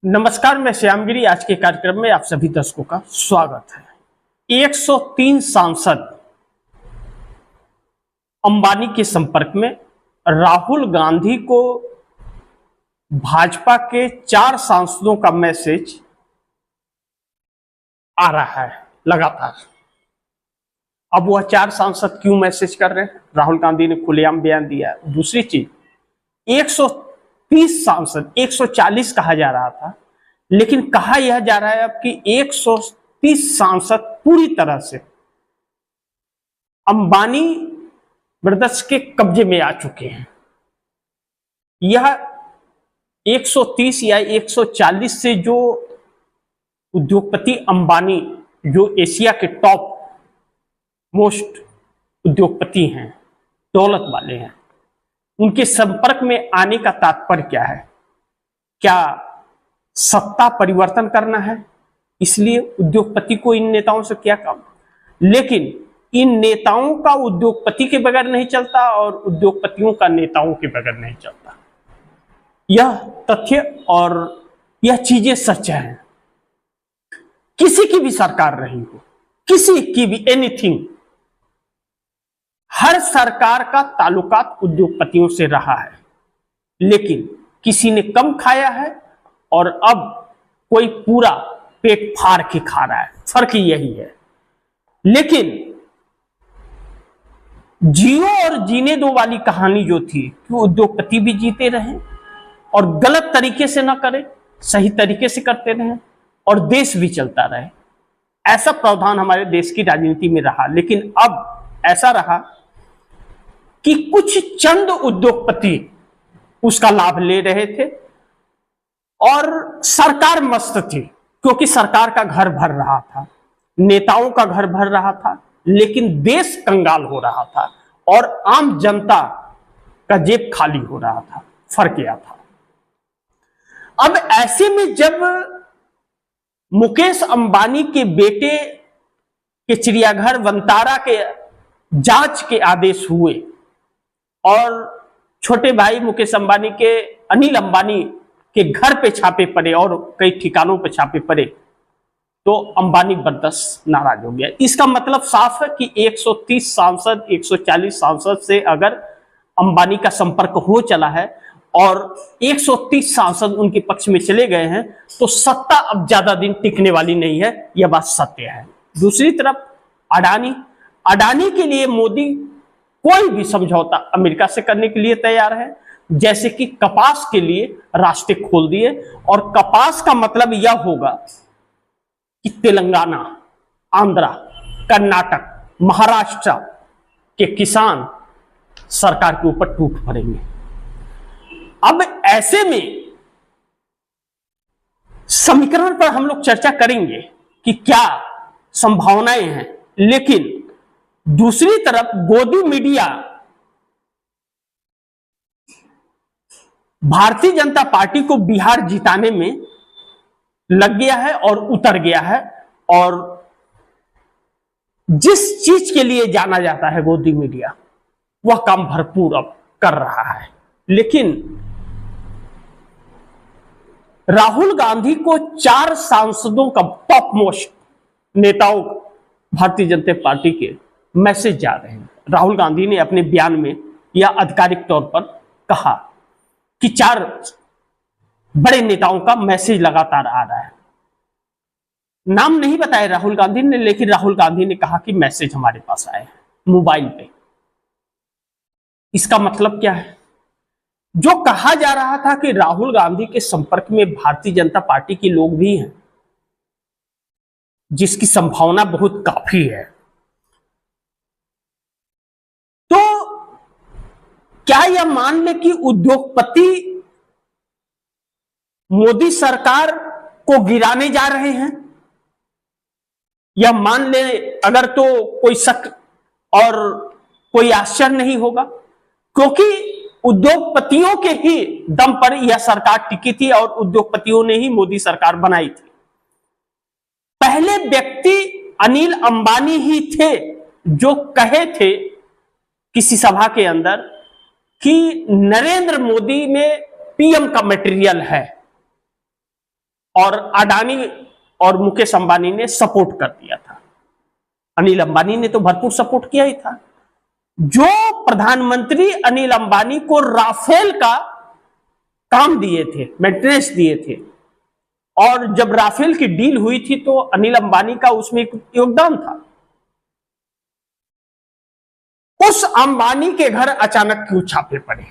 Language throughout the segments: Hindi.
नमस्कार, मैं श्यामगिरी। आज के कार्यक्रम में आप सभी दर्शकों का स्वागत है। 103 सांसद अंबानी के संपर्क में। राहुल गांधी को भाजपा के 4 सांसदों का मैसेज आ रहा है लगातार। अब वह 4 सांसद क्यों मैसेज कर रहे हैं? राहुल गांधी ने खुलेआम बयान दिया है। दूसरी चीज, 130 सांसद 140 कहा जा रहा था, लेकिन कहा यह जा रहा है अब कि 130 सांसद पूरी तरह से अंबानी ब्रदर्स के कब्जे में आ चुके हैं। यह 130 या 140 से जो उद्योगपति अंबानी, जो एशिया के टॉप मोस्ट उद्योगपति हैं, दौलत वाले हैं, उनके संपर्क में आने का तात्पर्य क्या है? क्या सत्ता परिवर्तन करना है? इसलिए उद्योगपति को इन नेताओं से क्या काम? लेकिन इन नेताओं का उद्योगपति के बगैर नहीं चलता और उद्योगपतियों का नेताओं के बगैर नहीं चलता। यह तथ्य और यह चीजें सच हैं। किसी की भी सरकार रही हो, किसी की भी एनीथिंग, हर सरकार का ताल्लुकात उद्योगपतियों से रहा है, लेकिन किसी ने कम खाया है और अब कोई पूरा पेट फाड़ के खा रहा है। फर्क यही है। लेकिन जियो और जीने दो वाली कहानी जो थी कि उद्योगपति भी जीते रहे और गलत तरीके से ना करें, सही तरीके से करते रहे और देश भी चलता रहे, ऐसा प्रावधान हमारे देश की राजनीति में रहा। लेकिन अब ऐसा रहा कि कुछ चंद उद्योगपति उसका लाभ ले रहे थे और सरकार मस्त थी, क्योंकि सरकार का घर भर रहा था, नेताओं का घर भर रहा था, लेकिन देश कंगाल हो रहा था और आम जनता का जेब खाली हो रहा था। फर्क यह था। अब ऐसे में जब मुकेश अंबानी के बेटे के चिड़ियाघर वनतारा के जांच के आदेश हुए और छोटे भाई मुकेश अंबानी के अनिल अंबानी के घर पे छापे पड़े और कई ठिकानों पे छापे पड़े, तो अंबानी ब्रदर्स नाराज हो गया। इसका मतलब साफ है कि 130 सांसद 140 सांसद से अगर अंबानी का संपर्क हो चला है और 130 सांसद उनके पक्ष में चले गए हैं, तो सत्ता अब ज्यादा दिन टिकने वाली नहीं है। यह बात सत्य है। दूसरी तरफ अडानी के लिए मोदी कोई भी समझौता अमेरिका से करने के लिए तैयार है, जैसे कि कपास के लिए रास्ते खोल दिए। और कपास का मतलब यह होगा कि तेलंगाना, आंध्रा, कर्नाटक, महाराष्ट्र के किसान सरकार के ऊपर टूट पड़ेंगे। अब ऐसे में समीकरण पर हम लोग चर्चा करेंगे कि क्या संभावनाएं हैं, लेकिन दूसरी तरफ गोदी मीडिया भारतीय जनता पार्टी को बिहार जिताने में लग गया है और उतर गया है। और जिस चीज के लिए जाना जाता है गोदी मीडिया, वह काम भरपूर अब कर रहा है। लेकिन राहुल गांधी को 4 सांसदों का टॉप मोस्ट नेताओं भारतीय जनता पार्टी के मैसेज जा रहे हैं। राहुल गांधी ने अपने बयान में यह आधिकारिक तौर पर कहा कि 4 बड़े नेताओं का मैसेज लगातार आ रहा है। नाम नहीं बताया राहुल गांधी ने, लेकिन राहुल गांधी ने कहा कि मैसेज हमारे पास आए हैं मोबाइल पे। इसका मतलब क्या है? जो कहा जा रहा था कि राहुल गांधी के संपर्क में भारतीय जनता पार्टी के लोग भी हैं, जिसकी संभावना बहुत काफी है, तो क्या यह मान ले कि उद्योगपति मोदी सरकार को गिराने जा रहे हैं? यह मान ले अगर, तो कोई शक और कोई आश्चर्य नहीं होगा, क्योंकि उद्योगपतियों के ही दम पर यह सरकार टिकी थी और उद्योगपतियों ने ही मोदी सरकार बनाई थी। पहले व्यक्ति अनिल अंबानी ही थे जो कहे थे किसी सभा के अंदर कि नरेंद्र मोदी में पीएम का मटेरियल है। और अडानी और मुकेश अंबानी ने सपोर्ट कर दिया था। अनिल अंबानी ने तो भरपूर सपोर्ट किया ही था। जो प्रधानमंत्री अनिल अंबानी को राफेल का काम दिए थे, मेंटेनेंस दिए थे, और जब राफेल की डील हुई थी तो अनिल अंबानी का उसमें एक योगदान था। उस अंबानी के घर अचानक क्यों छापे पड़े?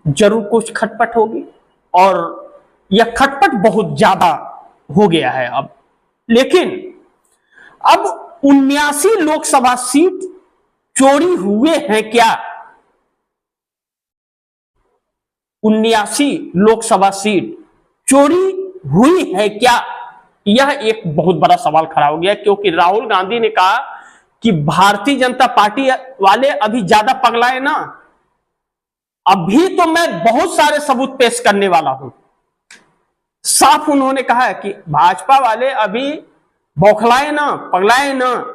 जरूर कुछ खटपट होगी, और यह खटपट बहुत ज्यादा हो गया है अब। लेकिन अब 79 लोकसभा सीट चोरी हुए हैं क्या? 79 लोकसभा सीट चोरी हुई है क्या? यह एक बहुत बड़ा सवाल खड़ा हो गया, क्योंकि राहुल गांधी ने कहा कि भारतीय जनता पार्टी वाले अभी ज्यादा पगलाए ना, अभी तो मैं बहुत सारे सबूत पेश करने वाला हूं। साफ उन्होंने कहा है कि भाजपा वाले अभी बौखलाए ना, पगलाए ना,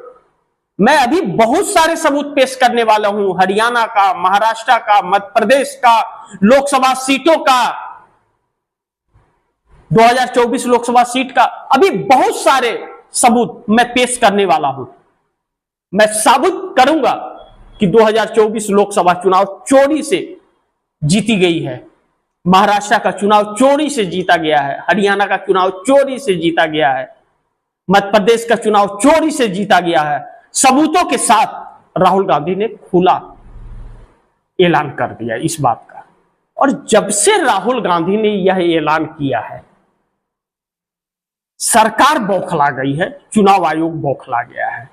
मैं अभी बहुत सारे सबूत पेश करने वाला हूं। हरियाणा का, महाराष्ट्र का, मध्य प्रदेश का, लोकसभा सीटों का, 2024 लोकसभा सीट का, अभी बहुत सारे सबूत मैं पेश करने वाला हूं। मैं साबित करूंगा कि 2024 लोकसभा चुनाव चोरी से जीती गई है, महाराष्ट्र का चुनाव चोरी से जीता गया है, हरियाणा का चुनाव चोरी से जीता गया है, मध्य प्रदेश का चुनाव चोरी से जीता गया है। सबूतों के साथ राहुल गांधी ने खुला ऐलान कर दिया इस बात का। और जब से राहुल गांधी ने यह ऐलान किया है, सरकार बौखला गई है, चुनाव आयोग बौखला गया है।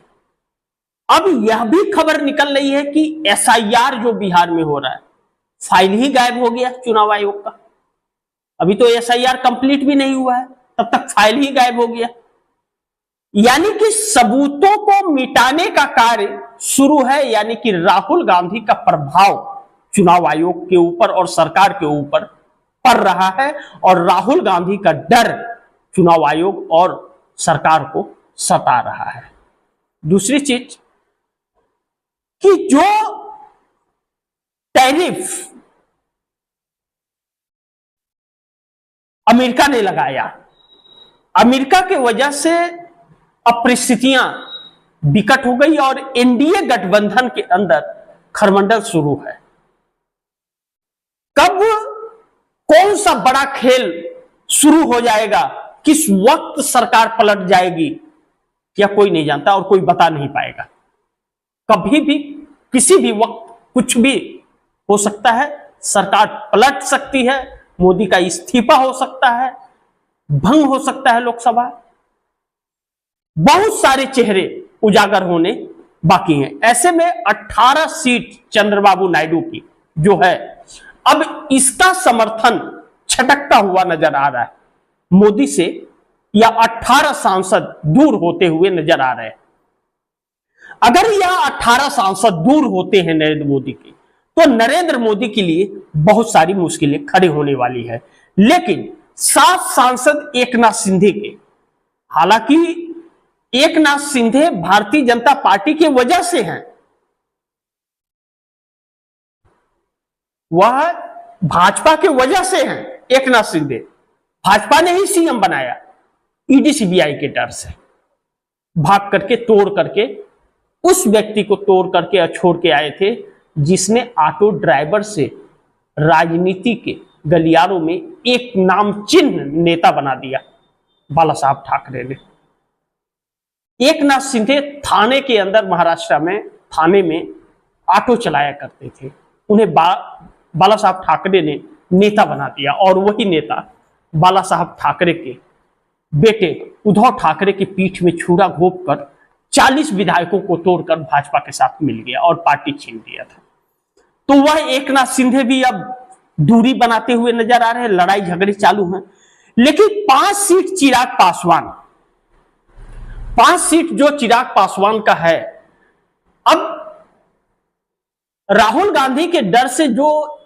अब यह भी खबर निकल रही है कि एसआईआर जो बिहार में हो रहा है, फाइल ही गायब हो गया चुनाव आयोग का। अभी तो एसआईआर कंप्लीट भी नहीं हुआ है, तब तक फाइल ही गायब हो गया। यानी कि सबूतों को मिटाने का कार्य शुरू है, यानी कि राहुल गांधी का प्रभाव चुनाव आयोग के ऊपर और सरकार के ऊपर पड़ रहा है, और राहुल गांधी का डर चुनाव आयोग और सरकार को सता रहा है। दूसरी चीज कि जो टैरिफ अमेरिका ने लगाया, अमेरिका के वजह से अब परिस्थितियां विकट हो गई और एनडीए गठबंधन के अंदर खरमंडल शुरू है। कब कौन सा बड़ा खेल शुरू हो जाएगा, किस वक्त सरकार पलट जाएगी, क्या कोई नहीं जानता और कोई बता नहीं पाएगा। कभी भी किसी भी वक्त कुछ भी हो सकता है, सरकार पलट सकती है, मोदी का इस्तीफा हो सकता है, भंग हो सकता है लोकसभा। बहुत सारे चेहरे उजागर होने बाकी हैं। ऐसे में 18 सीट चंद्रबाबू नायडू की जो है, अब इसका समर्थन छटकता हुआ नजर आ रहा है मोदी से, या 18 सांसद दूर होते हुए नजर आ रहे हैं। अगर यह 18 सांसद दूर होते हैं नरेंद्र मोदी के, तो नरेंद्र मोदी के लिए बहुत सारी मुश्किलें खड़ी होने वाली है। लेकिन 7 सांसद एकनाथ शिंदे के, हालांकि एकनाथ शिंदे भारतीय जनता पार्टी की वजह से हैं, वह भाजपा की वजह से हैं। एकनाथ शिंदे भाजपा ने ही सीएम बनाया, ईडी सीबीआई के डर से भाग करके, तोड़ करके, उस व्यक्ति को तोड़ करके छोड़ के आए थे जिसने ऑटो ड्राइवर से राजनीति के गलियारों में एक नामचिन्ह नेता बना दिया, बाला साहब ठाकरे ने। एकनाथ शिंदे थाने के अंदर, महाराष्ट्र में थाने में ऑटो चलाया करते थे, उन्हें बाला साहब ठाकरे ने नेता बना दिया, और वही नेता बाला साहब ठाकरे के बेटे उद्धव ठाकरे की पीठ में छुरा घोंप कर 40 विधायकों को तोड़कर भाजपा के साथ मिल गया और पार्टी छीन लिया था। तो वह एकनाथ शिंदे भी अब दूरी बनाते हुए नजर आ रहे हैं, लड़ाई झगड़े चालू हैं। लेकिन 5 सीट चिराग पासवान, 5 सीट जो चिराग पासवान का है, अब राहुल गांधी के डर से जो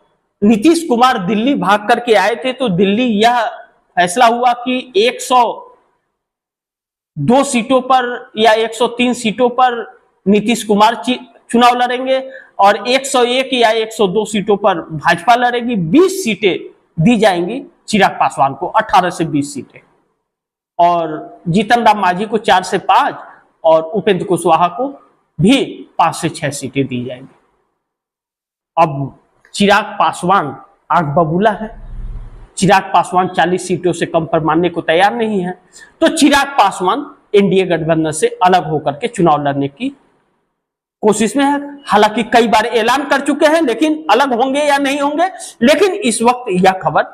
नीतीश कुमार दिल्ली भाग करके आए थे, तो दिल्ली यह फैसला हुआ कि 102 सीटों पर या 103 सीटों पर नीतीश कुमार चुनाव लड़ेंगे, और 101 या 102 सीटों पर भाजपा लड़ेगी। 20 सीटें दी जाएंगी चिराग पासवान को 18 से 20 सीटें, और जीतन राम मांझी को 4 से 5 और उपेंद्र कुशवाहा को भी 5 से 6 सीटें दी जाएंगी। अब चिराग पासवान आग बबूला है, चिराग पासवान 40 सीटों से कम पर मानने को तैयार नहीं है, तो चिराग पासवान एनडीए गठबंधन से अलग होकर के चुनाव लड़ने की कोशिश में है। हालांकि कई बार ऐलान कर चुके हैं, लेकिन अलग होंगे या नहीं होंगे, लेकिन इस वक्त यह खबर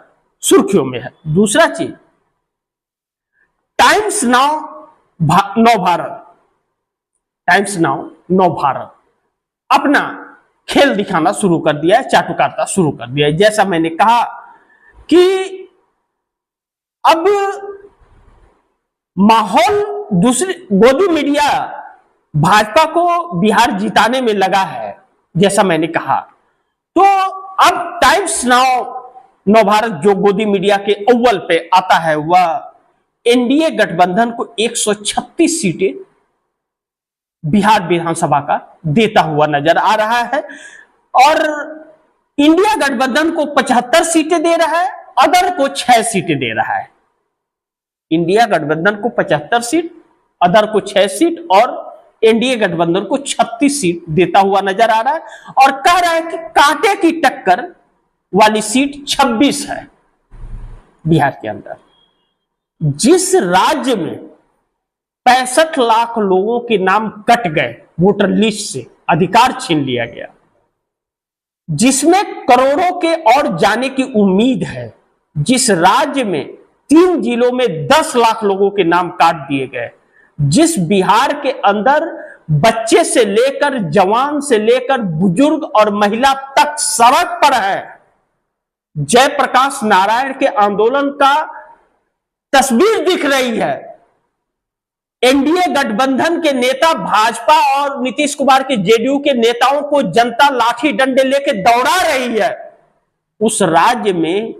सुर्खियों में है। दूसरा चीज, times now Bharat, times now Bharat अपना खेल दिखाना शुरू कर दिया है, चाटुकारिता शुरू कर दिया है। जैसा मैंने कहा कि अब माहौल दूसरी गोदी मीडिया भाजपा को बिहार जिताने में लगा है, जैसा मैंने कहा, तो अब टाइम्स नाउ भारत जो गोदी मीडिया के अव्वल पे आता है, वह एनडीए गठबंधन को 136 सीटें बिहार विधानसभा का देता हुआ नजर आ रहा है, और इंडिया गठबंधन को 75 सीटें दे रहा है, अदर को 6 सीटें दे रहा है। इंडिया गठबंधन को 75 सीट, अदर को 6 सीट और एनडीए गठबंधन को 36 सीट देता हुआ नजर आ रहा है, और कह रहा है कि कांटे की टक्कर वाली सीट 26 है बिहार के अंदर। जिस राज्य में 65 लाख लोगों के नाम कट गए वोटर लिस्ट से, अधिकार छीन लिया गया, जिसमें करोड़ों के और जाने की उम्मीद है, जिस राज्य में 3 जिलों में 10 लाख लोगों के नाम काट दिए गए, जिस बिहार के अंदर बच्चे से लेकर जवान से लेकर बुजुर्ग और महिला तक सड़क पर है, जयप्रकाश नारायण के आंदोलन का तस्वीर दिख रही है। एनडीए गठबंधन के नेता भाजपा और नीतीश कुमार के जेडीयू के नेताओं को जनता लाठी डंडे लेके दौड़ा रही है। उस राज्य में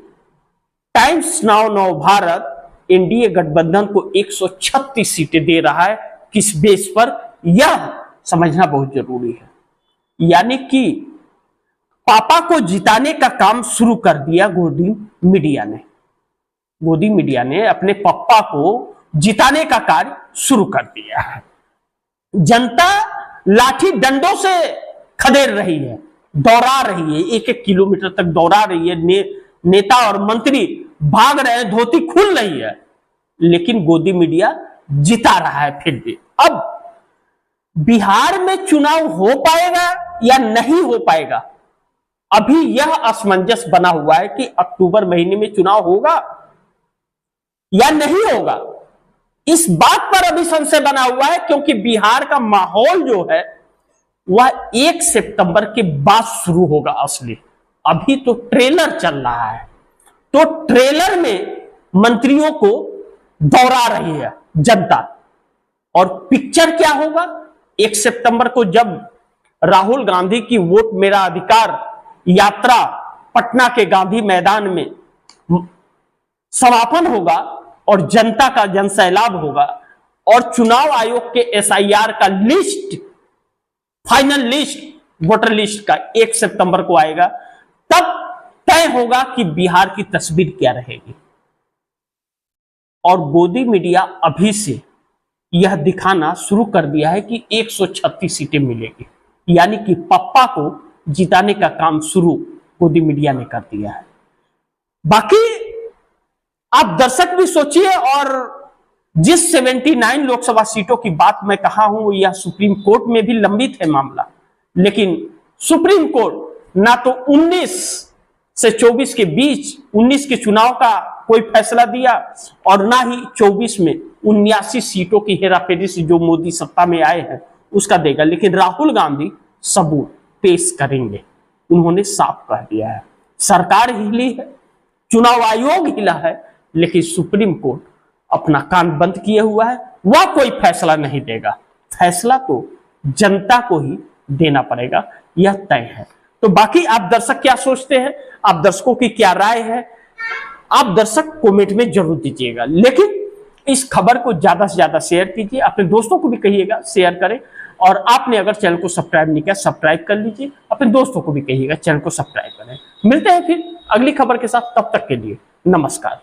टाइम्स नाउ भारत एनडीए गठबंधन को 136 सीटें दे रहा है। किस बेस पर, यह समझना बहुत जरूरी है। यानी कि पापा को जिताने का काम शुरू कर दिया गोदी मीडिया ने। गोदी मीडिया ने अपने पापा को जिताने का कार्य शुरू कर दिया है। जनता लाठी डंडों से खदेड़ रही है, दौड़ा रही है, 1-1 किलोमीटर तक दौड़ा रही है। नेता और मंत्री भाग रहे हैं, धोती खुल रही है, लेकिन गोदी मीडिया जिता रहा है फिर भी। अब बिहार में चुनाव हो पाएगा या नहीं हो पाएगा, अभी यह असमंजस बना हुआ है कि अक्टूबर महीने में चुनाव होगा या नहीं होगा। इस बात पर अभी संशय बना हुआ है, क्योंकि बिहार का माहौल जो है वह 1 सितंबर के बाद शुरू होगा असली। अभी तो ट्रेलर चल रहा है, तो ट्रेलर में मंत्रियों को दौड़ा रही है जनता, और पिक्चर क्या होगा 1 सितंबर को, जब राहुल गांधी की वोट मेरा अधिकार यात्रा पटना के गांधी मैदान में समापन होगा और जनता का जनसैलाब होगा, और चुनाव आयोग के एसआईआर का list, final list, voter list का 1 सितंबर को आएगा, तब तय होगा कि बिहार की तस्वीर क्या रहेगी। और गोदी मीडिया अभी से यह दिखाना शुरू कर दिया है कि 136 सीटें मिलेगी, यानी कि पप्पा को जिताने का काम शुरू गोदी मीडिया ने कर दिया है। बाकी आप दर्शक भी सोचिए, और जिस 79 लोकसभा सीटों की बात मैं कहा हूं, यह सुप्रीम कोर्ट में भी लंबित है मामला, लेकिन सुप्रीम कोर्ट ना तो 19 से 24 के बीच 19 के चुनाव का कोई फैसला दिया, और ना ही 24 में 79 सीटों की हेराफेरी से जो मोदी सत्ता में आए हैं उसका देगा। लेकिन राहुल गांधी सबूत पेश करेंगे, उन्होंने साफ कह दिया है। सरकार हिली है, चुनाव आयोग हिला है, लेकिन सुप्रीम कोर्ट अपना कान बंद किए हुआ है, वह कोई फैसला नहीं देगा। फैसला तो जनता को ही देना पड़ेगा, यह तय है। तो बाकी आप दर्शक क्या सोचते हैं, आप दर्शकों की क्या राय है, आप दर्शक कमेंट में जरूर दीजिएगा। लेकिन इस खबर को ज्यादा से ज्यादा शेयर कीजिए, अपने दोस्तों को भी कहिएगा शेयर करें, और आपने अगर चैनल को सब्सक्राइब नहीं किया सब्सक्राइब कर लीजिए, अपने दोस्तों को भी कहिएगा चैनल को सब्सक्राइब करें। मिलते हैं फिर अगली खबर के साथ, तब तक के लिए नमस्कार।